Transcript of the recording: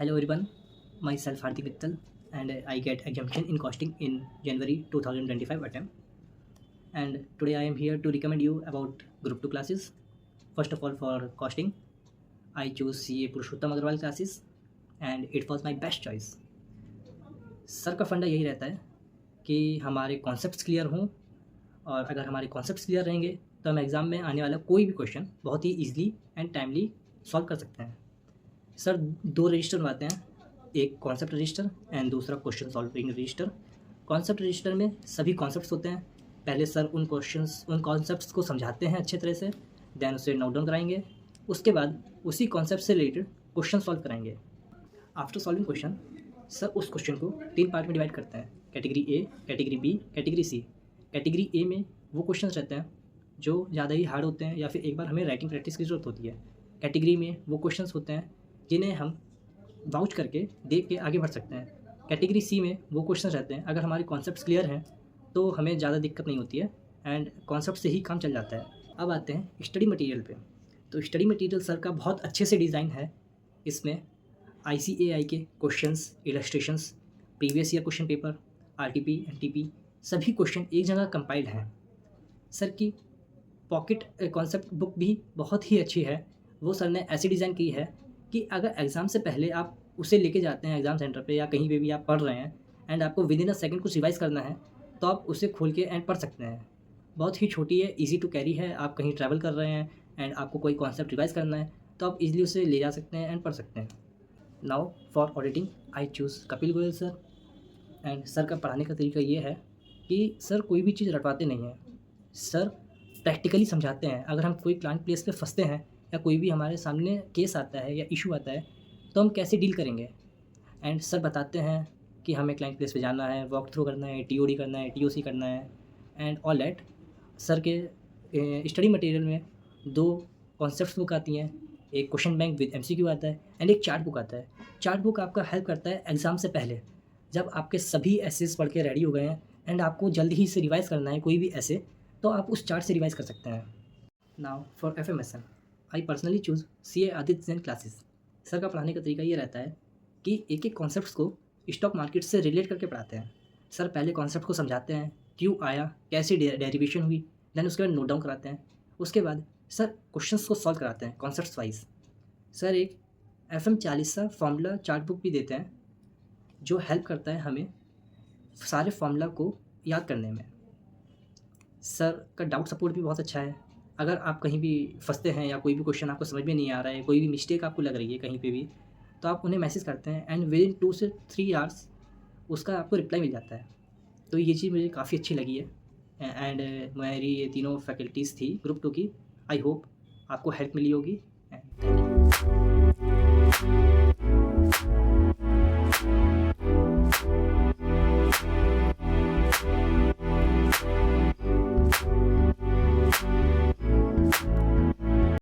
Hello everyone, myself Hardik Mittal and I get exemption in costing in January 2025 attempt. And today I am here to recommend you about group 2 classes. First of all, for costing, I choose CA Purushottam Agarwal classes and it was my best choice. Sir का फंडा यही रहता है कि हमारे concepts clear हों और अगर हमारे कॉन्सेप्ट्स क्लियर रहेंगे तो हम एग्ज़ाम में आने वाला कोई भी क्वेश्चन बहुत ही ईजिली एंड टाइमली सॉल्व कर सकते हैं। सर 2 रजिस्टर बनवाते हैं, एक कॉन्सेप्ट रजिस्टर एंड दूसरा question solving register. Concept register में सभी कॉन्सेप्ट्स होते हैं। पहले सर उन कॉन्सेप्ट्स को समझाते हैं अच्छे तरह से, देन उसे नोट डाउन कराएंगे। उसके बाद उसी कॉन्सेप्ट से रिलेटेड क्वेश्चन सॉल्व कराएंगे। आफ्टर सॉल्विंग क्वेश्चन सर उस क्वेश्चन को 3 पार्ट में डिवाइड करते हैं, category A, category B, category C. Category A में वो क्वेश्चन रहते हैं जो ज़्यादा ही हार्ड होते हैं या फिर एक बार हमें राइटिंग प्रैक्टिस की ज़रूरत होती है। कैटेगरी में वो क्वेश्चन होते हैं जिन्हें हम वाउच करके देख के आगे बढ़ सकते हैं। कैटेगरी सी में वो क्वेश्चन रहते हैं अगर हमारे कॉन्सेप्ट्स क्लियर हैं तो हमें ज़्यादा दिक्कत नहीं होती है एंड कॉन्सेप्ट से ही काम चल जाता है। अब आते हैं स्टडी मटेरियल पे। तो स्टडी मटेरियल सर का बहुत अच्छे से डिज़ाइन है। इसमें ICAI के questions, illustrations, previous year question paper, RTP, NTP सभी क्वेश्चन एक जगह कंपाइल्ड हैं। सर की पॉकेट कॉन्सेप्ट बुक भी बहुत ही अच्छी है। वो सर ने ऐसी डिज़ाइन की है कि अगर एग्ज़ाम से पहले आप उसे लेके जाते हैं एग्ज़ाम सेंटर पे या कहीं पे भी आप पढ़ रहे हैं एंड आपको विद इन अ सेकंड कुछ रिवाइज़ करना है तो आप उसे खोल के एंड पढ़ सकते हैं। बहुत ही छोटी है, इजी टू कैरी है। आप कहीं ट्रैवल कर रहे हैं एंड आपको कोई कॉन्सेप्ट रिवाइज़ करना है तो आप इजीली उसे ले जा सकते हैं एंड पढ़ सकते हैं। Now for auditing I choose Kapil Goyal sir. And sir का पढ़ाने का तरीका ये है कि सर कोई भी चीज़ रटवाते नहीं हैं। सर प्रैक्टिकली समझाते हैं। अगर हम कोई क्लाइंट प्लेस पे फंसते हैं या कोई भी हमारे सामने केस आता है या इशू आता है तो हम कैसे डील करेंगे, एंड सर बताते हैं कि हमें क्लाइंट प्लेस पे जाना है, वॉक थ्रू करना है, TOD करना है, TOC करना है एंड ऑल दैट। सर के स्टडी मटेरियल में 2 कॉन्सेप्ट्स बुक आती हैं, एक क्वेश्चन बैंक विद MCQ आता है एंड एक चार्ट बुक आता है। चार्ट बुक आपका हेल्प करता है एग्ज़ाम से पहले, जब आपके सभी एसेस पढ़ के रेडी हो गए हैं एंड आपको जल्दी ही से रिवाइज़ करना है कोई भी ऐसे, तो आप उस चार्ट से रिवाइज़ कर सकते हैं। Now for FMSN I personally choose CA Aditya Jain classes. Sir का पढ़ाने का तरीका ये रहता है कि एक एक कॉन्सेप्ट्स को स्टॉक मार्केट से रिलेट करके पढ़ाते हैं। सर पहले कॉन्सेप्ट को समझाते हैं, क्यों आया, कैसे डेरिवेशन हुई, देन उसके बाद नोट डाउन कराते हैं। उसके बाद सर क्वेश्चंस को सॉल्व कराते हैं कॉन्सेप्ट्स वाइज। सर एक FM 40 सा फार्मूला चार्ट बुक भी देते हैं जो हेल्प करता है हमें सारे फार्मूला को याद करने में। सर का डाउट सपोर्ट भी बहुत अच्छा है। अगर आप कहीं भी फंसते हैं या कोई भी क्वेश्चन आपको समझ में नहीं आ रहा है, कोई भी मिस्टेक आपको लग रही है कहीं पे भी, तो आप उन्हें मैसेज करते हैं एंड विद इन 2 से 3 आवर्स उसका आपको रिप्लाई मिल जाता है। तो ये चीज़ मुझे काफ़ी अच्छी लगी है एंड मेरी ये तीनों फैकल्टीज़ थी ग्रुप 2 की। आई होप आपको हेल्प मिली होगी एंड थैंक यू।